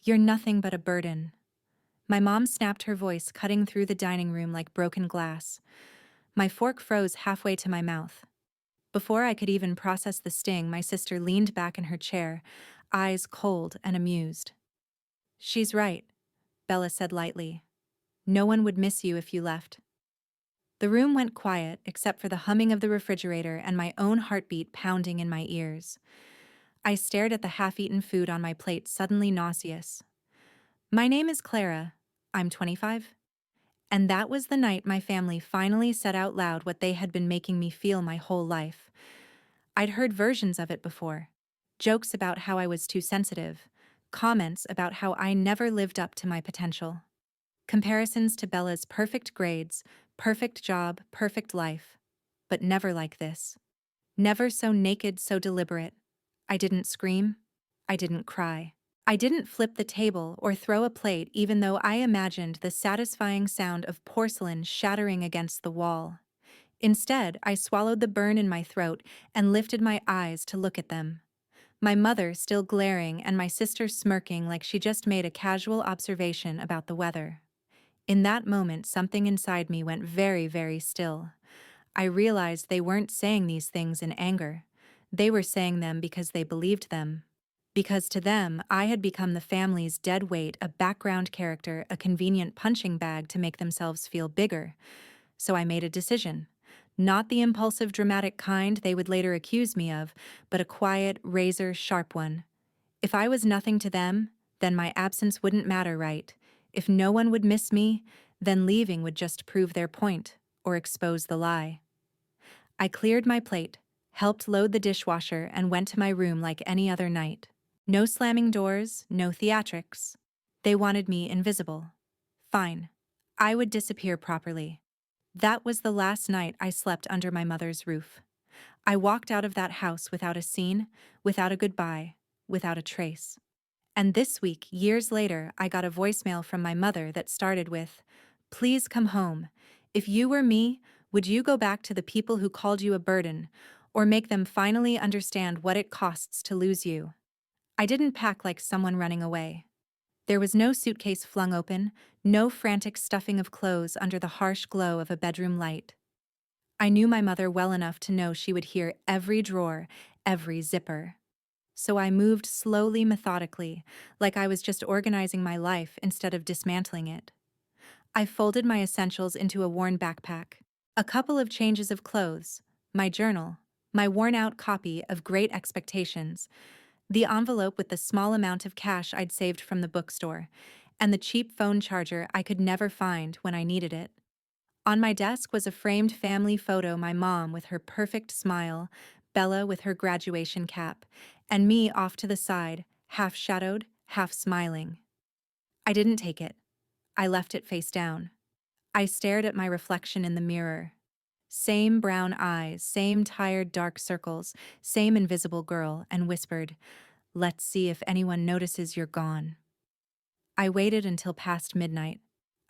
You're nothing but a burden. My mom snapped her voice, cutting through the dining room like broken glass. My fork froze halfway to my mouth. Before I could even process the sting, my sister leaned back in her chair, eyes cold and amused. She's right, Bella said lightly. No one would miss you if you left. The room went quiet except for the humming of the refrigerator and my own heartbeat pounding in my ears. I stared at the half-eaten food on my plate, suddenly nauseous. My name is Clara. I'm 25. And that was the night my family finally said out loud what they had been making me feel my whole life. I'd heard versions of it before. Jokes about how I was too sensitive. Comments about how I never lived up to my potential. Comparisons to Bella's perfect grades, perfect job, perfect life. But never like this. Never so naked, so deliberate. I didn't scream. I didn't cry. I didn't flip the table or throw a plate even though I imagined the satisfying sound of porcelain shattering against the wall. Instead, I swallowed the burn in my throat and lifted my eyes to look at them. My mother still glaring and my sister smirking like she just made a casual observation about the weather. In that moment, something inside me went very, very still. I realized they weren't saying these things in anger. They were saying them because they believed them. Because to them, I had become the family's dead weight, a background character, a convenient punching bag to make themselves feel bigger. So I made a decision. Not the impulsive, dramatic kind they would later accuse me of, but a quiet, razor-sharp one. If I was nothing to them, then my absence wouldn't matter, right? If no one would miss me, then leaving would just prove their point, or expose the lie. I cleared my plate, helped load the dishwasher, and went to my room like any other night. No slamming doors, no theatrics. They wanted me invisible. Fine. I would disappear properly. That was the last night I slept under my mother's roof. I walked out of that house without a scene, without a goodbye, without a trace. And this week, years later, I got a voicemail from my mother that started with, "Please come home. If you were me, would you go back to the people who called you a burden, or make them finally understand what it costs to lose you?" I didn't pack like someone running away. There was no suitcase flung open, no frantic stuffing of clothes under the harsh glow of a bedroom light. I knew my mother well enough to know she would hear every drawer, every zipper. So I moved slowly, methodically, like I was just organizing my life instead of dismantling it. I folded my essentials into a worn backpack, a couple of changes of clothes, my journal, my worn-out copy of Great Expectations, the envelope with the small amount of cash I'd saved from the bookstore, and the cheap phone charger I could never find when I needed it. On my desk was a framed family photo, my mom with her perfect smile, Bella with her graduation cap, and me off to the side, half shadowed, half smiling. I didn't take it. I left it face down. I stared at my reflection in the mirror. Same brown eyes, same tired dark circles, same invisible girl, and whispered, "Let's see if anyone notices you're gone." I waited until past midnight.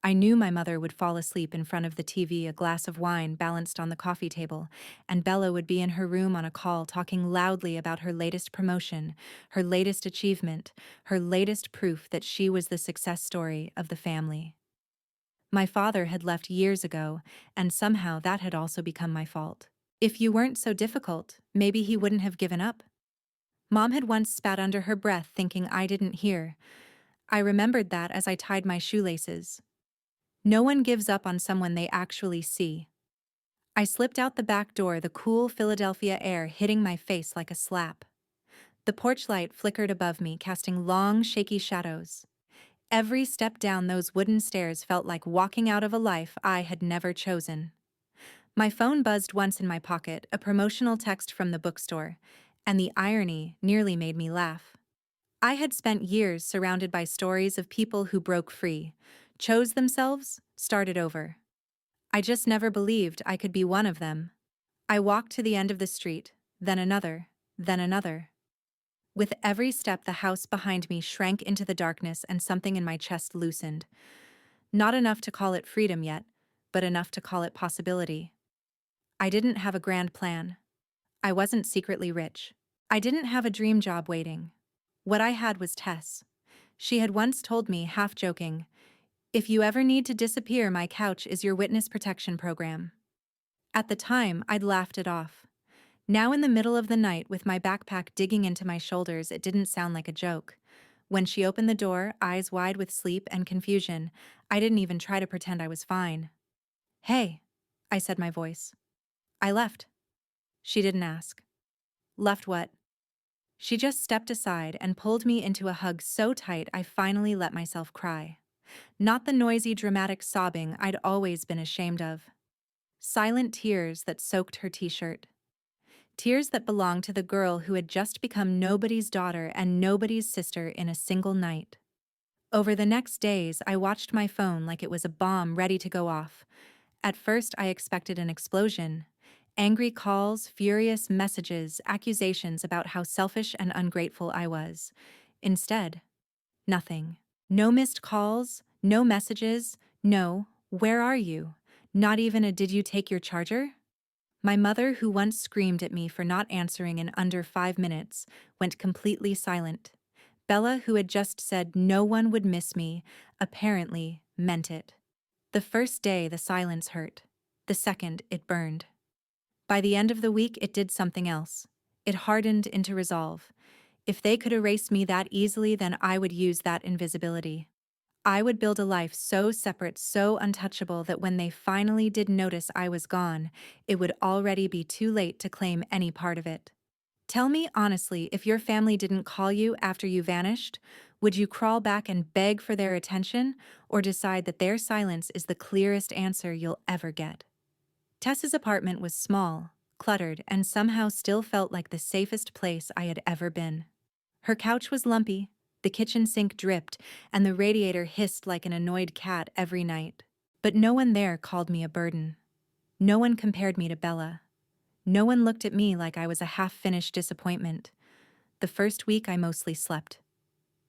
I knew my mother would fall asleep in front of the TV, a glass of wine balanced on the coffee table, and Bella would be in her room on a call talking loudly about her latest promotion, her latest achievement, her latest proof that she was the success story of the family. My father had left years ago, and somehow that had also become my fault. If you weren't so difficult, maybe he wouldn't have given up. Mom had once spat under her breath thinking I didn't hear. I remembered that as I tied my shoelaces. No one gives up on someone they actually see. I slipped out the back door, the cool Philadelphia air hitting my face like a slap. The porch light flickered above me, casting long, shaky shadows. Every step down those wooden stairs felt like walking out of a life I had never chosen. My phone buzzed once in my pocket, a promotional text from the bookstore, and the irony nearly made me laugh. I had spent years surrounded by stories of people who broke free, chose themselves, started over. I just never believed I could be one of them. I walked to the end of the street, then another, then another. With every step, the house behind me shrank into the darkness and something in my chest loosened. Not enough to call it freedom yet, but enough to call it possibility. I didn't have a grand plan. I wasn't secretly rich. I didn't have a dream job waiting. What I had was Tess. She had once told me, half joking, "If you ever need to disappear, my couch is your witness protection program." At the time, I'd laughed it off. Now, in the middle of the night, with my backpack digging into my shoulders, it didn't sound like a joke. When she opened the door, eyes wide with sleep and confusion, I didn't even try to pretend I was fine. "Hey," I said, my voice. "I left." She didn't ask. "Left what?" She just stepped aside and pulled me into a hug so tight I finally let myself cry. Not the noisy, dramatic sobbing I'd always been ashamed of. Silent tears that soaked her t-shirt. Tears that belonged to the girl who had just become nobody's daughter and nobody's sister in a single night. Over the next days, I watched my phone like it was a bomb ready to go off. At first, I expected an explosion. Angry calls, furious messages, accusations about how selfish and ungrateful I was. Instead, nothing. No missed calls, no messages, no, "Where are you?" Not even a "Did you take your charger?" My mother, who once screamed at me for not answering in under 5 minutes, went completely silent. Bella, who had just said no one would miss me, apparently meant it. The first day, the silence hurt. The second, it burned. By the end of the week, it did something else. It hardened into resolve. If they could erase me that easily, then I would use that invisibility. I would build a life so separate, so untouchable that when they finally did notice I was gone, it would already be too late to claim any part of it. Tell me honestly, if your family didn't call you after you vanished, would you crawl back and beg for their attention, or decide that their silence is the clearest answer you'll ever get? Tess's apartment was small, cluttered, and somehow still felt like the safest place I had ever been. Her couch was lumpy, the kitchen sink dripped, and the radiator hissed like an annoyed cat every night. But no one there called me a burden. No one compared me to Bella. No one looked at me like I was a half-finished disappointment. The first week, I mostly slept.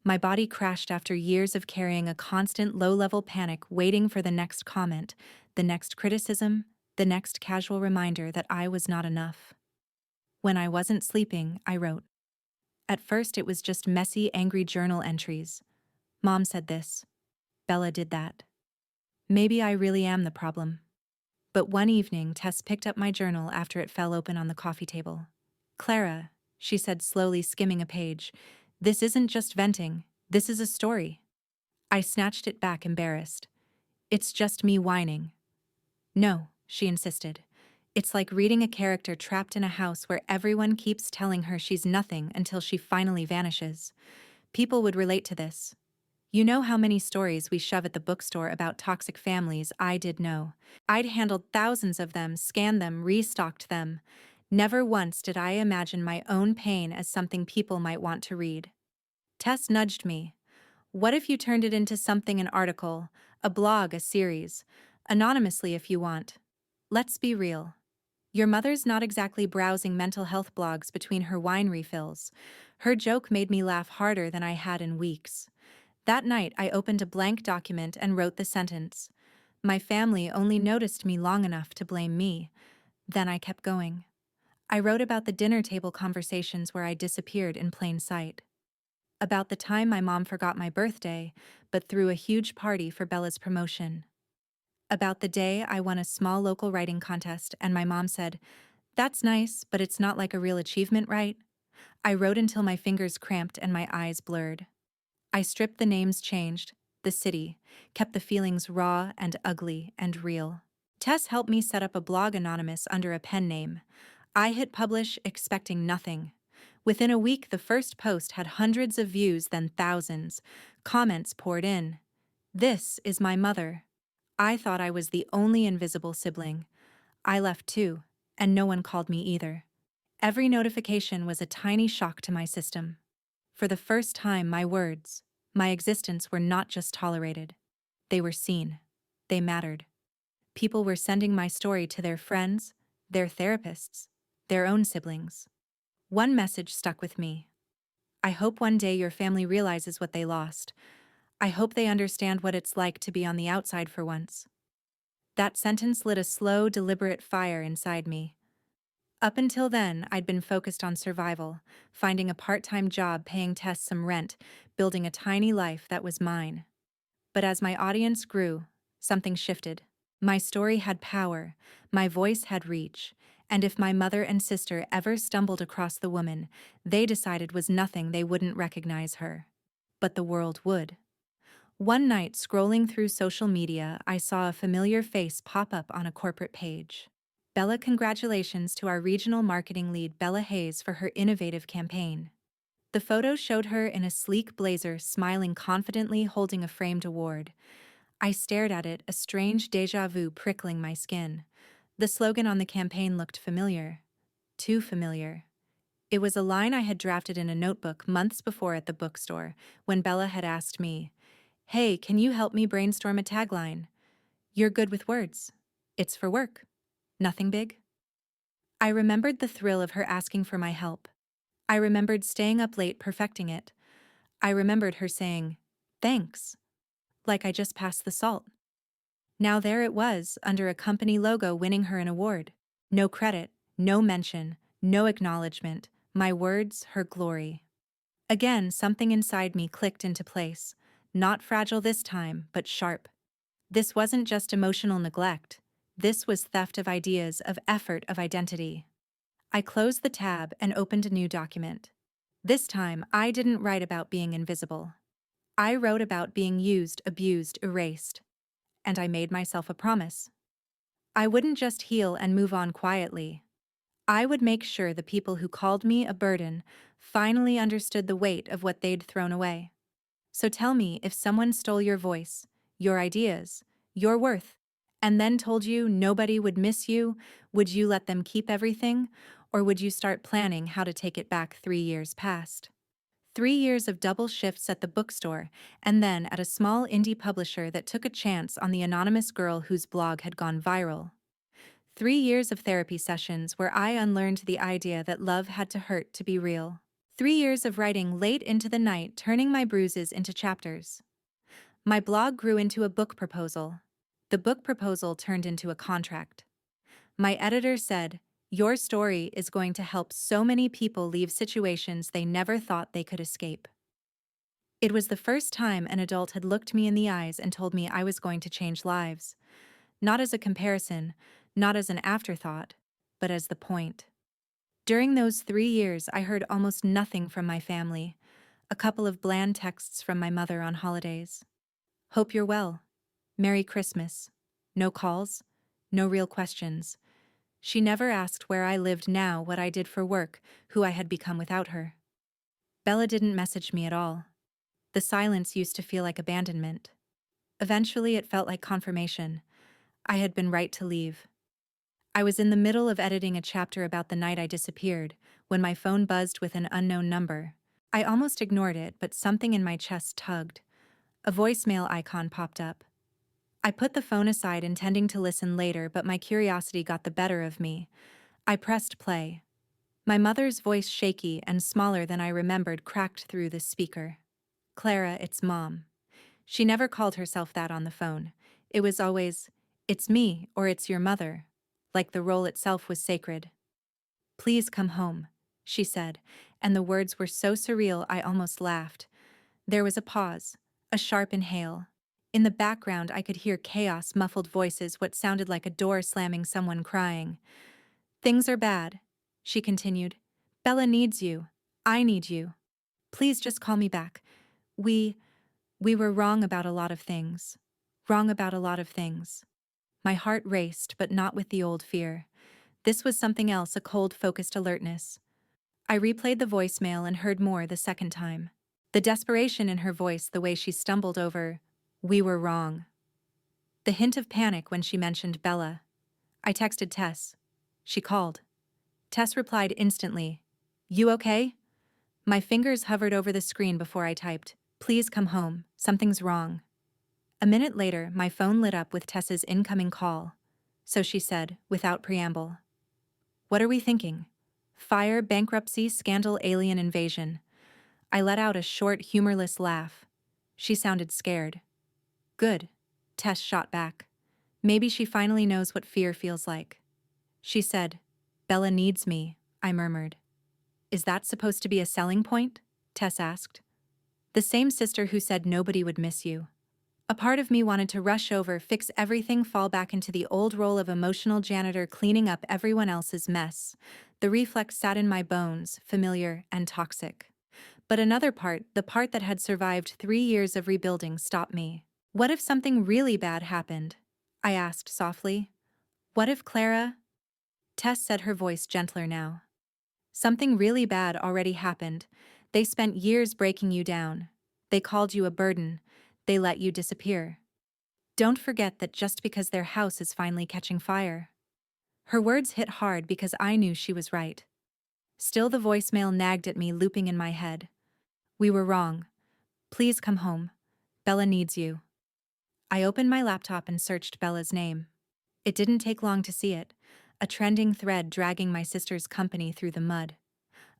My body crashed after years of carrying a constant low-level panic, waiting for the next comment, the next criticism, the next casual reminder that I was not enough. When I wasn't sleeping, I wrote. At first, it was just messy, angry journal entries. Mom said this. Bella did that. Maybe I really am the problem. But one evening, Tess picked up my journal after it fell open on the coffee table. "Clara," she said, slowly skimming a page, "this isn't just venting. This is a story." I snatched it back, embarrassed. "It's just me whining." "No," she insisted. "It's like reading a character trapped in a house where everyone keeps telling her she's nothing until she finally vanishes. People would relate to this. You know how many stories we shove at the bookstore about toxic families? I did know. I'd handled thousands of them, scanned them, restocked them. Never once did I imagine my own pain as something people might want to read." Tess nudged me. "What if you turned it into something, an article, a blog, a series? Anonymously if you want. Let's be real. Your mother's not exactly browsing mental health blogs between her wine refills." Her joke made me laugh harder than I had in weeks. That night, I opened a blank document and wrote the sentence. My family only noticed me long enough to blame me. Then I kept going. I wrote about the dinner table conversations where I disappeared in plain sight. About the time my mom forgot my birthday, but threw a huge party for Bella's promotion. About the day I won a small local writing contest and my mom said, "That's nice, but it's not like a real achievement, right?" I wrote until my fingers cramped and my eyes blurred. I stripped the names, changed the city, kept the feelings raw and ugly and real. Tess helped me set up a blog anonymous under a pen name. I hit publish, expecting nothing. Within a week, the first post had hundreds of views, then thousands. Comments poured in. "This is my mother." I thought I was the only invisible sibling. I left too, and no one called me either. Every notification was a tiny shock to my system. For the first time, my words, my existence were not just tolerated. They were seen. They mattered. People were sending my story to their friends, their therapists, their own siblings. One message stuck with me. "I hope one day your family realizes what they lost. I hope they understand what it's like to be on the outside for once." That sentence lit a slow, deliberate fire inside me. Up until then, I'd been focused on survival, finding a part-time job paying Tess some rent, building a tiny life that was mine. But as my audience grew, something shifted. My story had power, my voice had reach, and if my mother and sister ever stumbled across the woman they decided was nothing, they wouldn't recognize her. But the world would. One night, scrolling through social media, I saw a familiar face pop up on a corporate page. Bella, congratulations to our regional marketing lead Bella Hayes for her innovative campaign. The photo showed her in a sleek blazer, smiling confidently, holding a framed award. I stared at it, a strange déjà vu prickling my skin. The slogan on the campaign looked familiar. Too familiar. It was a line I had drafted in a notebook months before at the bookstore, when Bella had asked me, "Hey, can you help me brainstorm a tagline? You're good with words. It's for work. Nothing big." I remembered the thrill of her asking for my help. I remembered staying up late perfecting it. I remembered her saying, "Thanks," like I just passed the salt. Now there it was, under a company logo, winning her an award. No credit, no mention, no acknowledgement, my words, her glory. Again, something inside me clicked into place. Not fragile this time, but sharp. This wasn't just emotional neglect. This was theft of ideas, of effort, of identity. I closed the tab and opened a new document. This time, I didn't write about being invisible. I wrote about being used, abused, erased. And I made myself a promise. I wouldn't just heal and move on quietly. I would make sure the people who called me a burden finally understood the weight of what they'd thrown away. So tell me, if someone stole your voice, your ideas, your worth, and then told you nobody would miss you, would you let them keep everything, or would you start planning how to take it back 3 years past? 3 years of double shifts at the bookstore, and then at a small indie publisher that took a chance on the anonymous girl whose blog had gone viral. 3 years of therapy sessions where I unlearned the idea that love had to hurt to be real. 3 years of writing late into the night, turning my bruises into chapters. My blog grew into a book proposal. The book proposal turned into a contract. My editor said, "Your story is going to help so many people leave situations they never thought they could escape." It was the first time an adult had looked me in the eyes and told me I was going to change lives. Not as a comparison, not as an afterthought, but as the point. During those 3 years, I heard almost nothing from my family. A couple of bland texts from my mother on holidays. "Hope you're well. Merry Christmas." No calls, no real questions. She never asked where I lived now, what I did for work, who I had become without her. Bella didn't message me at all. The silence used to feel like abandonment. Eventually, it felt like confirmation. I had been right to leave. I was in the middle of editing a chapter about the night I disappeared, when my phone buzzed with an unknown number. I almost ignored it, but something in my chest tugged. A voicemail icon popped up. I put the phone aside, intending to listen later, but my curiosity got the better of me. I pressed play. My mother's voice, shaky and smaller than I remembered, cracked through the speaker. "Clara, it's Mom." She never called herself that on the phone. It was always, "It's me," or "It's your mother," like the role itself was sacred. "Please come home," she said, and the words were so surreal I almost laughed. There was a pause, a sharp inhale. In the background I could hear chaos, muffled voices, what sounded like a door slamming, someone crying. "Things are bad," she continued. "Bella needs you. I need you. Please just call me back. We were wrong about a lot of things. Wrong about a lot of things." My heart raced, but not with the old fear. This was something else, a cold, focused alertness. I replayed the voicemail and heard more the second time. The desperation in her voice, the way she stumbled over, "We were wrong." The hint of panic when she mentioned Bella. I texted Tess. She called. Tess replied instantly, "You okay?" My fingers hovered over the screen before I typed, "Please come home, something's wrong." A minute later, my phone lit up with Tess's incoming call. So she said, without preamble, "What are we thinking? Fire, bankruptcy, scandal, alien invasion?" I let out a short, humorless laugh. She sounded scared. "Good," Tess shot back. "Maybe she finally knows what fear feels like." She said, Bella needs me, I murmured. Is that supposed to be a selling point? Tess asked. The same sister who said nobody would miss you. A part of me wanted to rush over, fix everything, fall back into the old role of emotional janitor cleaning up everyone else's mess. The reflex sat in my bones, familiar and toxic. But another part, the part that had survived 3 years of rebuilding, stopped me. What if something really bad happened? I asked softly. What if Clara? Tess said, her voice gentler now. Something really bad already happened. They spent years breaking you down. They called you a burden. They let you disappear. Don't forget that just because their house is finally catching fire. Her words hit hard because I knew she was right. Still, the voicemail nagged at me, looping in my head. We were wrong. Please come home. Bella needs you. I opened my laptop and searched Bella's name. It didn't take long to see it, a trending thread dragging my sister's company through the mud.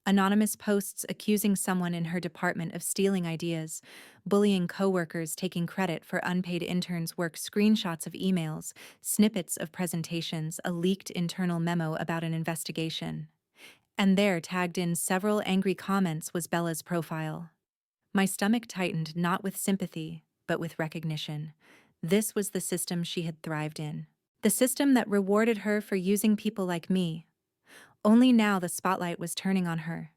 Anonymous posts accusing someone in her department of stealing ideas, bullying coworkers, taking credit for unpaid interns' work, screenshots of emails, snippets of presentations, a leaked internal memo about an investigation. And there, tagged in several angry comments, was Bella's profile. My stomach tightened, not with sympathy, but with recognition. This was the system she had thrived in. The system that rewarded her for using people like me. Only now the spotlight was turning on her.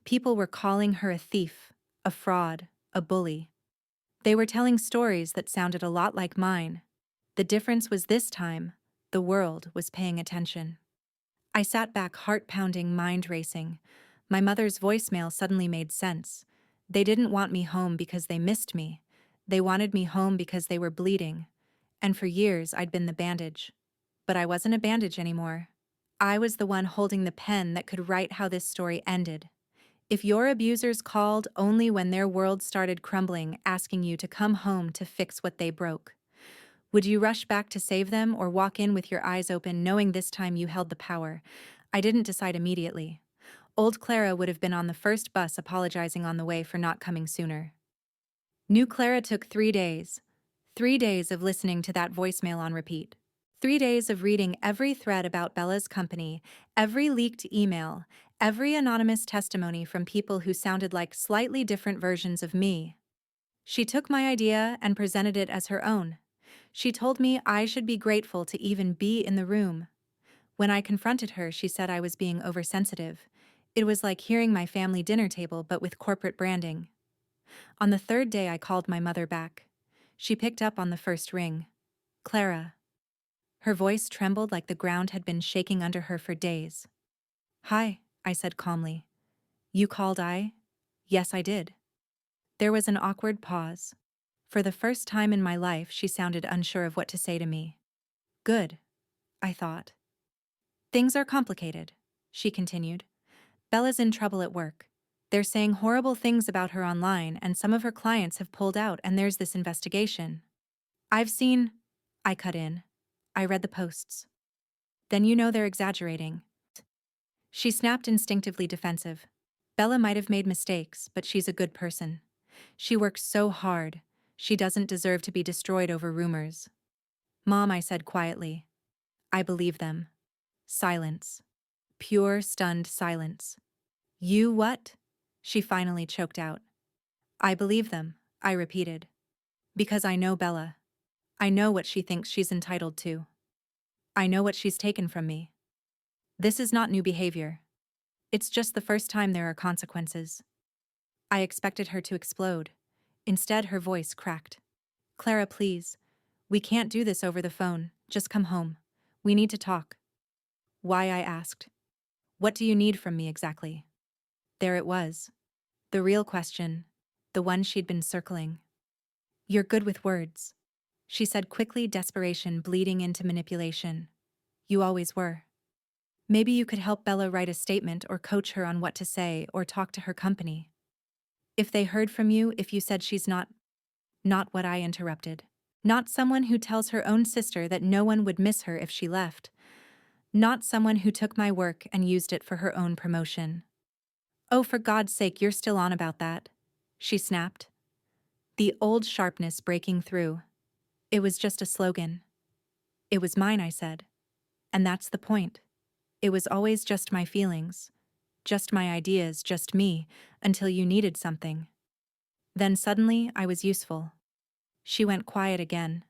People were calling her a thief, a fraud, a bully. They were telling stories that sounded a lot like mine. The difference was this time, the world was paying attention. I sat back, heart pounding, mind racing. My mother's voicemail suddenly made sense. They didn't want me home because they missed me. They wanted me home because they were bleeding. And for years I'd been the bandage. But I wasn't a bandage anymore. I was the one holding the pen that could write how this story ended. If your abusers called only when their world started crumbling, asking you to come home to fix what they broke, would you rush back to save them or walk in with your eyes open, knowing this time you held the power? I didn't decide immediately. Old Clara would have been on the first bus, apologizing on the way for not coming sooner. New Clara took 3 days. 3 days of listening to that voicemail on repeat. 3 days of reading every thread about Bella's company, every leaked email, every anonymous testimony from people who sounded like slightly different versions of me. She took my idea and presented it as her own. She told me I should be grateful to even be in the room. When I confronted her, she said I was being oversensitive. It was like hearing my family dinner table but with corporate branding. On the 3rd day, I called my mother back. She picked up on the first ring. Clara. Her voice trembled like the ground had been shaking under her for days. Hi, I said calmly. You called? Yes, I did. There was an awkward pause. For the first time in my life, she sounded unsure of what to say to me. Good, I thought. Things are complicated, she continued. Bella's in trouble at work. They're saying horrible things about her online, and some of her clients have pulled out, and there's this investigation. I've seen... I cut in. I read the posts. Then you know they're exaggerating. She snapped, instinctively defensive. Bella might have made mistakes, but she's a good person. She works so hard. She doesn't deserve to be destroyed over rumors. Mom, I said quietly. I believe them. Silence. Pure, stunned silence. You what? She finally choked out. I believe them, I repeated. Because I know Bella. I know what she thinks she's entitled to. I know what she's taken from me. This is not new behavior. It's just the first time there are consequences. I expected her to explode. Instead, her voice cracked. Clara, please. We can't do this over the phone. Just come home. We need to talk. Why? I asked. What do you need from me exactly? There it was. The real question. The one she'd been circling. You're good with words, she said quickly, desperation bleeding into manipulation. You always were. Maybe you could help Bella write a statement or coach her on what to say or talk to her company. If they heard from you, if you said she's not what I interrupted. Not someone who tells her own sister that no one would miss her if she left. Not someone who took my work and used it for her own promotion. Oh, for God's sake, you're still on about that, she snapped. The old sharpness breaking through. It was just a slogan. It was mine, I said. And that's the point. It was always just my feelings, just my ideas, just me, until you needed something. Then suddenly, I was useful. She went quiet again.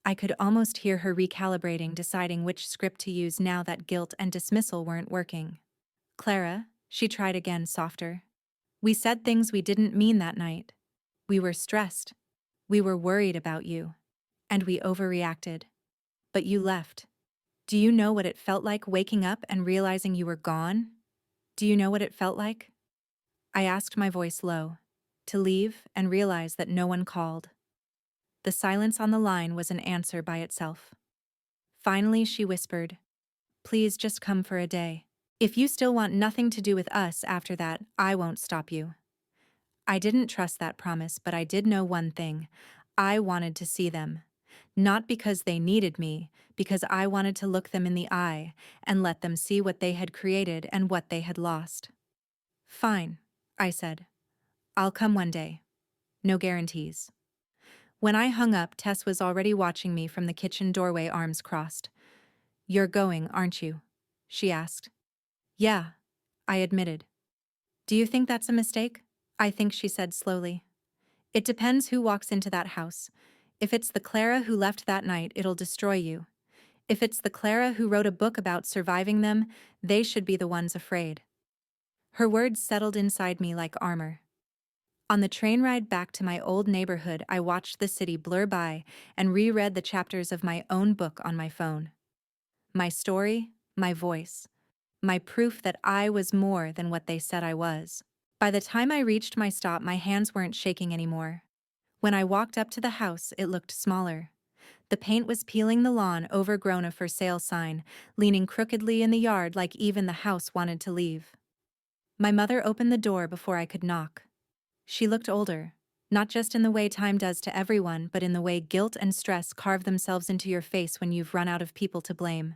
I could almost hear her recalibrating, deciding which script to use now that guilt and dismissal weren't working. Clara, she tried again, softer. We said things we didn't mean that night. We were stressed. We were worried about you. And we overreacted. But you left. Do you know what it felt like waking up and realizing you were gone? Do you know what it felt like? I asked, my voice low, to leave and realize that no one called. The silence on the line was an answer by itself. Finally, she whispered, "Please just come for a day. If you still want nothing to do with us after that, I won't stop you." I didn't trust that promise, but I did know one thing. I wanted to see them. Not because they needed me, because I wanted to look them in the eye and let them see what they had created and what they had lost. "Fine," I said. "I'll come one day. No guarantees." When I hung up, Tess was already watching me from the kitchen doorway, arms crossed. "You're going, aren't you?" she asked. "Yeah," I admitted. "Do you think that's a mistake?" "I think," she said slowly. "It depends who walks into that house. If it's the Clara who left that night, it'll destroy you. If it's the Clara who wrote a book about surviving them, they should be the ones afraid." Her words settled inside me like armor. On the train ride back to my old neighborhood, I watched the city blur by and reread the chapters of my own book on my phone. My story, my voice, my proof that I was more than what they said I was. By the time I reached my stop, my hands weren't shaking anymore. When I walked up to the house, it looked smaller. The paint was peeling the lawn, overgrown, a for sale sign, leaning crookedly in the yard like even the house wanted to leave. My mother opened the door before I could knock. She looked older, not just in the way time does to everyone, but in the way guilt and stress carve themselves into your face when you've run out of people to blame.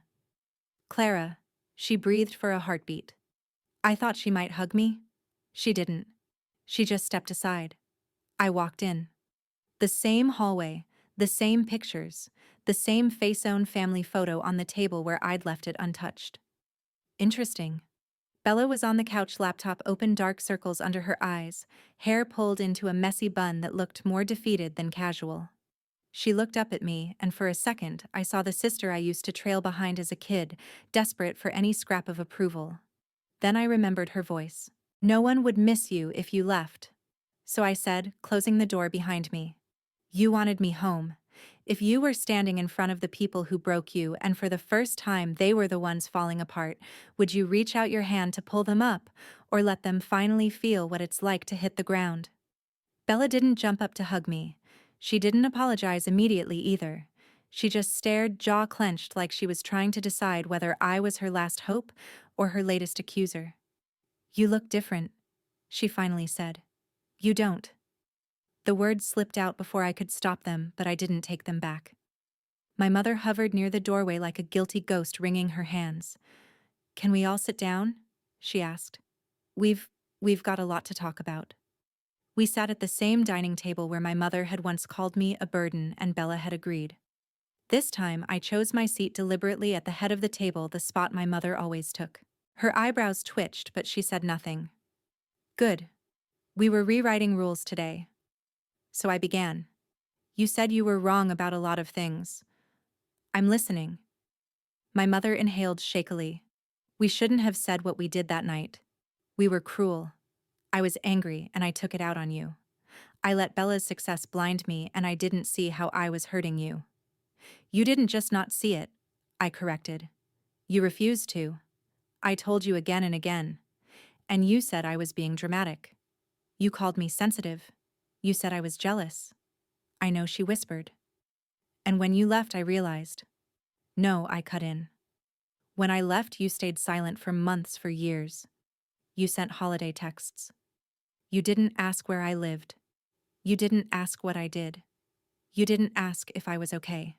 "Clara," she breathed for a heartbeat. I thought she might hug me. She didn't. She just stepped aside. I walked in. The same hallway, the same pictures, the same face-owned family photo on the table where I'd left it untouched. Interesting. Bella was on the couch, laptop open, dark circles under her eyes, hair pulled into a messy bun that looked more defeated than casual. She looked up at me, and for a second, I saw the sister I used to trail behind as a kid, desperate for any scrap of approval. Then I remembered her voice. "No one would miss you if you left." So I said, closing the door behind me, "You wanted me home. If you were standing in front of the people who broke you, and for the first time they were the ones falling apart, would you reach out your hand to pull them up, or let them finally feel what it's like to hit the ground?" Bella didn't jump up to hug me. She didn't apologize immediately either. She just stared, jaw clenched, like she was trying to decide whether I was her last hope or her latest accuser. "You look different," she finally said. "You don't." The words slipped out before I could stop them, but I didn't take them back. My mother hovered near the doorway like a guilty ghost, wringing her hands. "Can we all sit down?" she asked. We've got a lot to talk about." We sat at the same dining table where my mother had once called me a burden and Bella had agreed. This time, I chose my seat deliberately at the head of the table, the spot my mother always took. Her eyebrows twitched, but she said nothing. "Good. We were rewriting rules today." So I began. "You said you were wrong about a lot of things." "I'm listening." My mother inhaled shakily. "We shouldn't have said what we did that night. We were cruel. I was angry, and I took it out on you. I let Bella's success blind me, and I didn't see how I was hurting you." "You didn't just not see it," I corrected. "You refused to. I told you again and again. And you said I was being dramatic. You called me sensitive. You said I was jealous." "I know," she whispered. "And when you left, I realized." "No," I cut in. "When I left, you stayed silent for months, for years. You sent holiday texts. You didn't ask where I lived. You didn't ask what I did. You didn't ask if I was okay.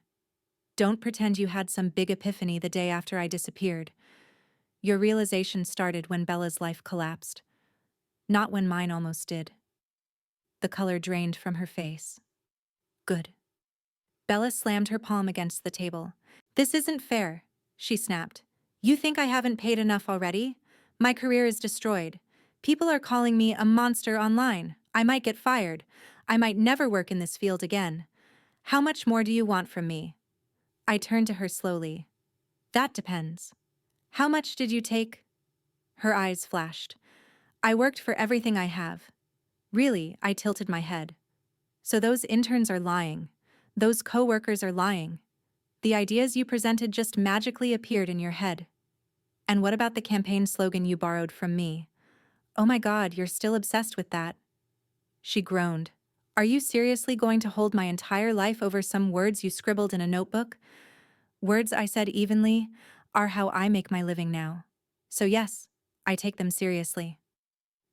Don't pretend you had some big epiphany the day after I disappeared. Your realization started when Bella's life collapsed. Not when mine almost did." The color drained from her face. "Good." Bella slammed her palm against the table. "This isn't fair," she snapped. You think I haven't paid enough already? My career is destroyed. People are calling me a monster online. I might get fired. I might never work in this field again. How much more do you want from me? I turned to her slowly. That depends. How much did you take? Her eyes flashed. I worked for everything I have. Really, I tilted my head. So those interns are lying. Those co-workers are lying. The ideas you presented just magically appeared in your head. And what about the campaign slogan you borrowed from me? Oh my God, you're still obsessed with that. She groaned. Are you seriously going to hold my entire life over some words you scribbled in a notebook? Words I said evenly are how I make my living now. So yes, I take them seriously.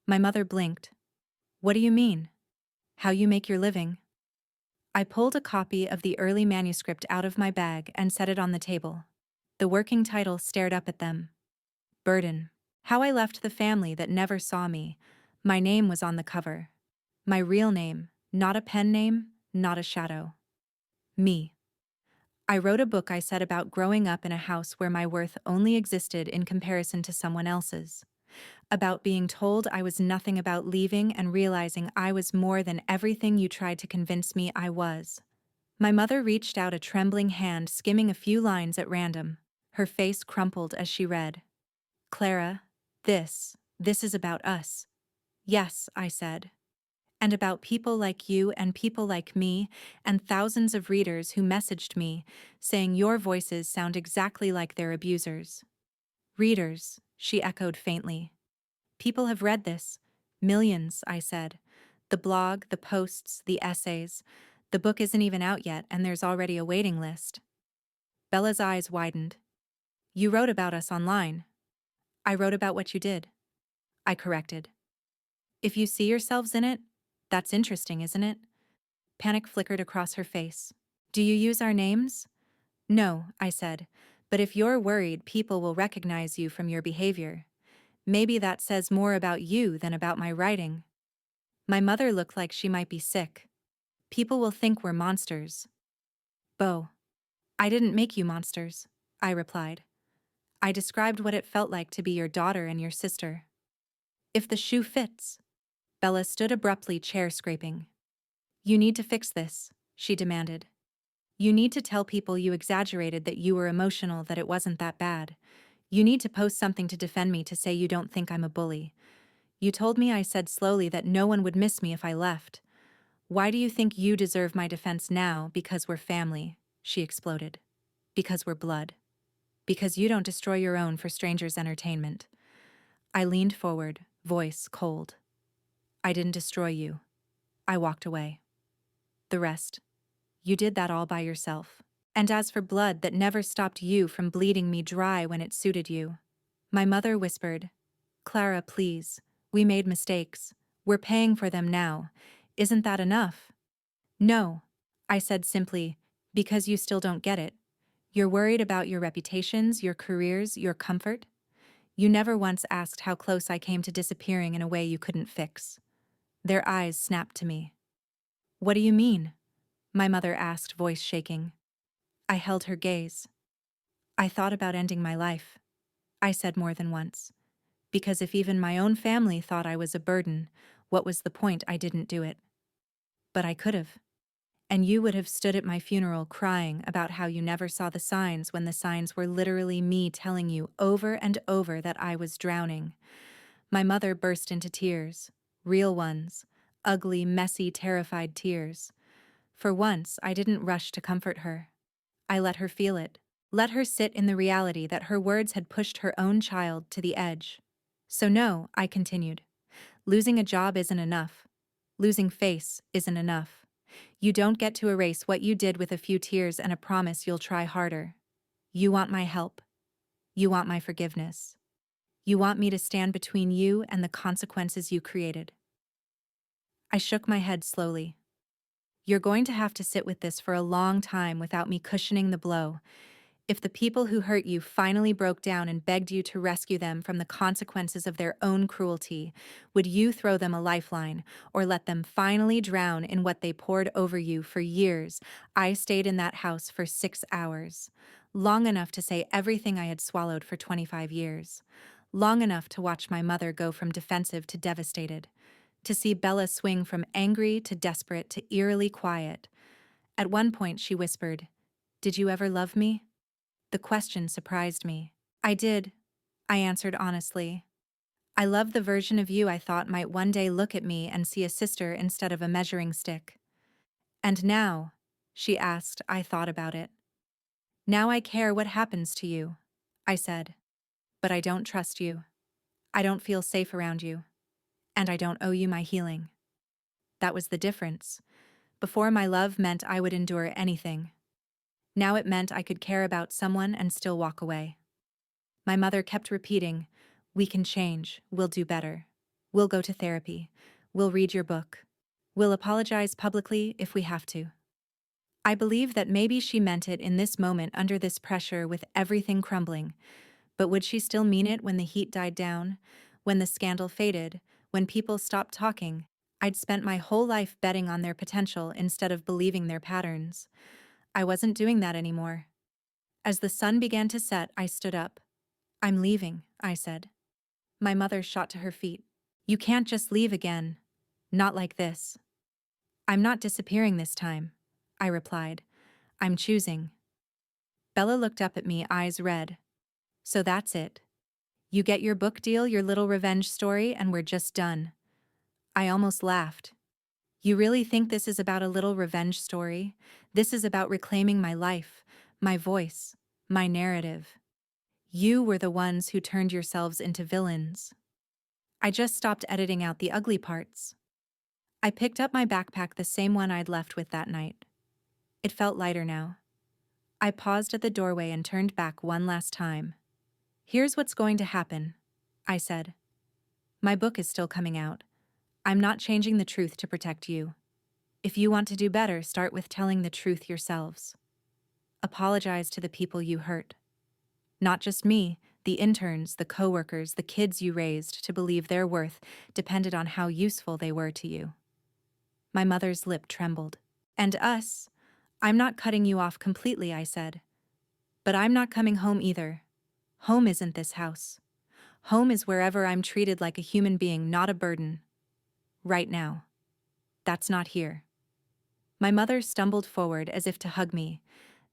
My mother blinked. What do you mean? How you make your living? I pulled a copy of the early manuscript out of my bag and set it on the table. The working title stared up at them. Burden. How I left the family that never saw me. My name was on the cover. My real name, not a pen name, not a shadow. Me. I wrote a book I said about growing up in a house where my worth only existed in comparison to someone else's. About being told I was nothing about leaving and realizing I was more than everything you tried to convince me I was. My mother reached out a trembling hand, skimming a few lines at random. Her face crumpled as she read. Clara, this is about us. Yes, I said. And about people like you and people like me and thousands of readers who messaged me, saying your voices sound exactly like their abusers. Readers, she echoed faintly. People have read this. Millions, I said. The blog, the posts, the essays. The book isn't even out yet and there's already a waiting list. Bella's eyes widened. You wrote about us online. I wrote about what you did. I corrected. If you see yourselves in it, that's interesting, isn't it? Panic flickered across her face. Do you use our names? No, I said, but if you're worried people will recognize you from your behavior, maybe that says more about you than about my writing. My mother looked like she might be sick. People will think we're monsters. Bo. I didn't make you monsters, I replied. I described what it felt like to be your daughter and your sister. If the shoe fits. Bella stood abruptly, chair scraping. You need to fix this, she demanded. You need to tell people you exaggerated, that you were emotional, that it wasn't that bad. You need to post something to defend me, to say you don't think I'm a bully. You told me, I said slowly, that no one would miss me if I left. Why do you think you deserve my defense now? Because we're family, she exploded. Because we're blood. Because you don't destroy your own for strangers' entertainment. I leaned forward, voice cold. I didn't destroy you. I walked away. The rest. You did that all by yourself. And as for blood, that never stopped you from bleeding me dry when it suited you. My mother whispered, Clara, please. We made mistakes. We're paying for them now. Isn't that enough? No, I said simply, because you still don't get it. You're worried about your reputations, your careers, your comfort. You never once asked how close I came to disappearing in a way you couldn't fix. Their eyes snapped to me. What do you mean? My mother asked, voice shaking. I held her gaze. I thought about ending my life, I said more than once. Because if even my own family thought I was a burden, what was the point? I didn't do it. But I could have. And you would have stood at my funeral crying about how you never saw the signs, when the signs were literally me telling you over and over that I was drowning. My mother burst into tears. Real ones. Ugly, messy, terrified tears. For once, I didn't rush to comfort her. I let her feel it. Let her sit in the reality that her words had pushed her own child to the edge. So no, I continued. Losing a job isn't enough. Losing face isn't enough. You don't get to erase what you did with a few tears and a promise you'll try harder. You want my help. You want my forgiveness. You want me to stand between you and the consequences you created. I shook my head slowly. You're going to have to sit with this for a long time without me cushioning the blow. If the people who hurt you finally broke down and begged you to rescue them from the consequences of their own cruelty, would you throw them a lifeline or let them finally drown in what they poured over you for years? I stayed in that house for 6 hours. long enough to say everything I had swallowed for 25 years, long enough to watch my mother go from defensive to devastated, to see Bella swing from angry to desperate to eerily quiet. At one point, she whispered, "Did you ever love me?" The question surprised me. "I did," I answered honestly. "I loved the version of you I thought might one day look at me and see a sister instead of a measuring stick." "And now?" she asked. I thought about it. "Now I care what happens to you," I said. "But I don't trust you. I don't feel safe around you. And I don't owe you my healing." That was the difference. Before, my love meant I would endure anything. Now it meant I could care about someone and still walk away. My mother kept repeating, "We can change, we'll do better. We'll go to therapy. We'll read your book. We'll apologize publicly if we have to." I believe that maybe she meant it in this moment under this pressure with everything crumbling, but would she still mean it when the heat died down, when the scandal faded, when people stopped talking? I'd spent my whole life betting on their potential instead of believing their patterns. I wasn't doing that anymore. As the sun began to set, I stood up. "I'm leaving," I said. My mother shot to her feet. "You can't just leave again. Not like this." "I'm not disappearing this time," I replied. "I'm choosing." Bella looked up at me, eyes red. "So that's it. You get your book deal, your little revenge story, and we're just done." I almost laughed. "You really think this is about a little revenge story? This is about reclaiming my life, my voice, my narrative. You were the ones who turned yourselves into villains." I just stopped editing out the ugly parts. I picked up my backpack, the same one I'd left with that night. It felt lighter now. I paused at the doorway and turned back one last time. "Here's what's going to happen," I said. "My book is still coming out. I'm not changing the truth to protect you. If you want to do better, start with telling the truth yourselves. Apologize to the people you hurt. Not just me, the interns, the coworkers, the kids you raised to believe their worth depended on how useful they were to you." My mother's lip trembled. "And us? I'm not cutting you off completely," I said. "But I'm not coming home either. Home isn't this house. Home is wherever I'm treated like a human being, not a burden. Right now. That's not here." My mother stumbled forward as if to hug me,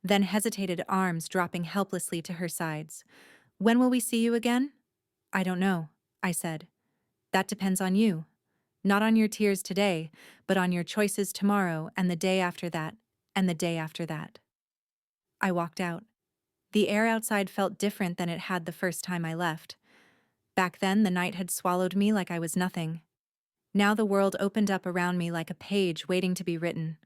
then hesitated, arms dropping helplessly to her sides. "When will we see you again?" "I don't know," I said. "That depends on you. Not on your tears today, but on your choices tomorrow and the day after that, and the day after that." I walked out. The air outside felt different than it had the first time I left. Back then, the night had swallowed me like I was nothing. Now the world opened up around me like a page waiting to be written.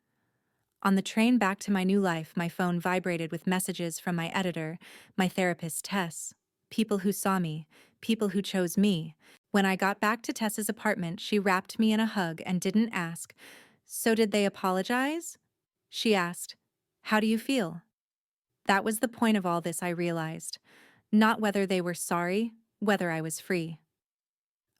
On the train back to my new life, my phone vibrated with messages from my editor, my therapist Tess, people who saw me, people who chose me. When I got back to Tess's apartment, she wrapped me in a hug and didn't ask, "So did they apologize?" She asked, "How do you feel?" That was the point of all this, I realized. Not whether they were sorry, whether I was free.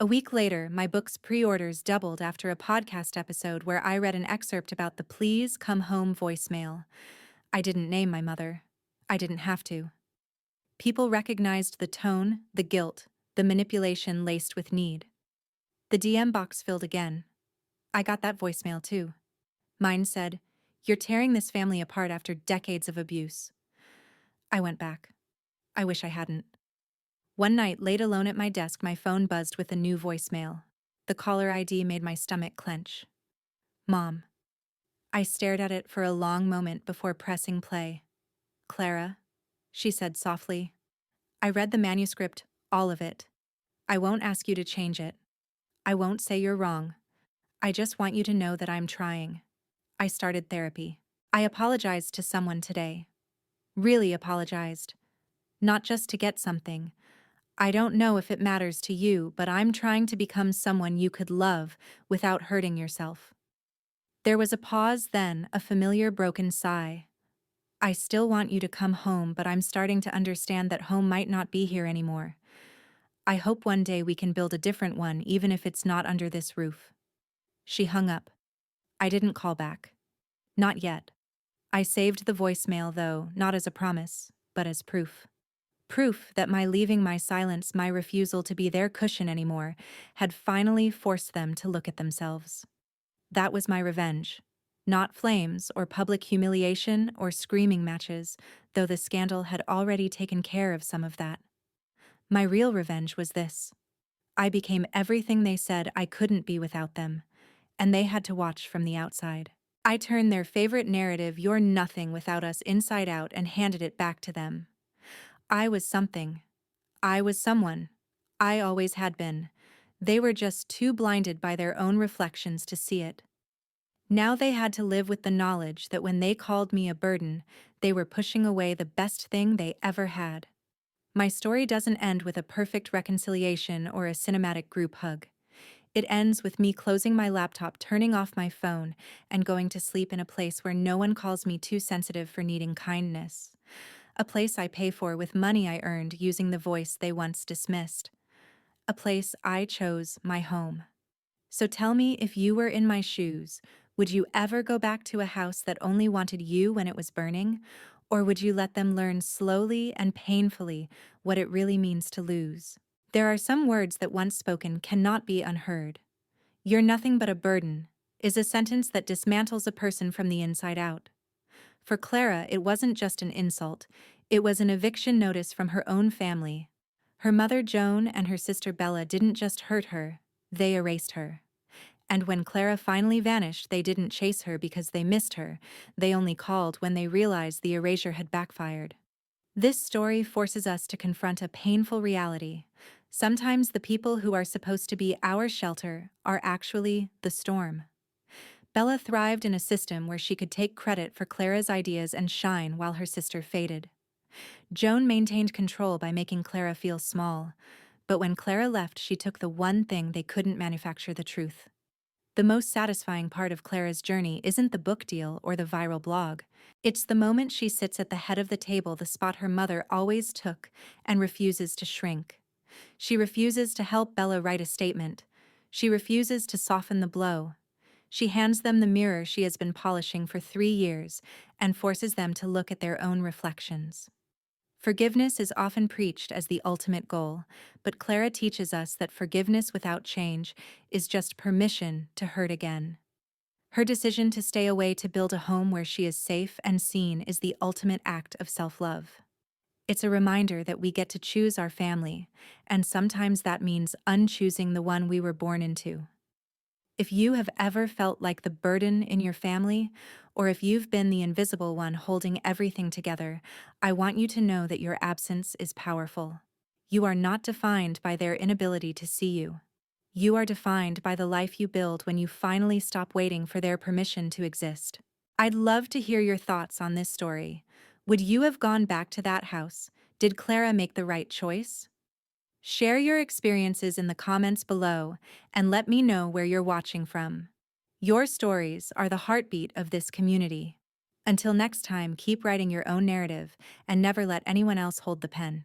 A week later, my book's pre-orders doubled after a podcast episode where I read an excerpt about the "Please Come Home" voicemail. I didn't name my mother. I didn't have to. People recognized the tone, the guilt, the manipulation laced with need. The DM box filled again. I got that voicemail too. Mine said, "You're tearing this family apart after decades of abuse." I went back. I wish I hadn't. One night, late alone at my desk, my phone buzzed with a new voicemail. The caller ID made my stomach clench. "Mom." I stared at it for a long moment before pressing play. "Clara," she said softly. "I read the manuscript, all of it. I won't ask you to change it. I won't say you're wrong. I just want you to know that I'm trying. I started therapy. I apologized to someone today. Really apologized. Not just to get something. I don't know if it matters to you, but I'm trying to become someone you could love without hurting yourself." There was a pause, then a familiar broken sigh. "I still want you to come home, but I'm starting to understand that home might not be here anymore. I hope one day we can build a different one, even if it's not under this roof." She hung up. I didn't call back. Not yet. I saved the voicemail, though, not as a promise, but as proof. Proof that my leaving my silence, my refusal to be their cushion anymore, had finally forced them to look at themselves. That was my revenge. Not flames or public humiliation or screaming matches, though the scandal had already taken care of some of that. My real revenge was this. I became everything they said I couldn't be without them, and they had to watch from the outside. I turned their favorite narrative, "You're nothing without us," inside out and handed it back to them. I was something. I was someone. I always had been. They were just too blinded by their own reflections to see it. Now they had to live with the knowledge that when they called me a burden, they were pushing away the best thing they ever had. My story doesn't end with a perfect reconciliation or a cinematic group hug. It ends with me closing my laptop, turning off my phone, and going to sleep in a place where no one calls me too sensitive for needing kindness. A place I pay for with money I earned using the voice they once dismissed. A place I chose my home. So tell me, if you were in my shoes, would you ever go back to a house that only wanted you when it was burning? Or would you let them learn slowly and painfully what it really means to lose? There are some words that once spoken cannot be unheard. "You're nothing but a burden" is a sentence that dismantles a person from the inside out. For Clara, it wasn't just an insult, it was an eviction notice from her own family. Her mother Joan and her sister Bella didn't just hurt her, they erased her. And when Clara finally vanished, they didn't chase her because they missed her, they only called when they realized the erasure had backfired. This story forces us to confront a painful reality. Sometimes the people who are supposed to be our shelter are actually the storm. Bella thrived in a system where she could take credit for Clara's ideas and shine while her sister faded. Joan maintained control by making Clara feel small, but when Clara left, she took the one thing they couldn't manufacture: the truth. The most satisfying part of Clara's journey isn't the book deal or the viral blog. It's the moment she sits at the head of the table, the spot her mother always took, and refuses to shrink. She refuses to help Bella write a statement. She refuses to soften the blow. She hands them the mirror she has been polishing for 3 years and forces them to look at their own reflections. Forgiveness is often preached as the ultimate goal, but Clara teaches us that forgiveness without change is just permission to hurt again. Her decision to stay away to build a home where she is safe and seen is the ultimate act of self-love. It's a reminder that we get to choose our family, and sometimes that means unchoosing the one we were born into. If you have ever felt like the burden in your family, or if you've been the invisible one holding everything together, I want you to know that your absence is powerful. You are not defined by their inability to see you. You are defined by the life you build when you finally stop waiting for their permission to exist. I'd love to hear your thoughts on this story. Would you have gone back to that house? Did Clara make the right choice? Share your experiences in the comments below and let me know where you're watching from. Your stories are the heartbeat of this community. Until next time, keep writing your own narrative and never let anyone else hold the pen.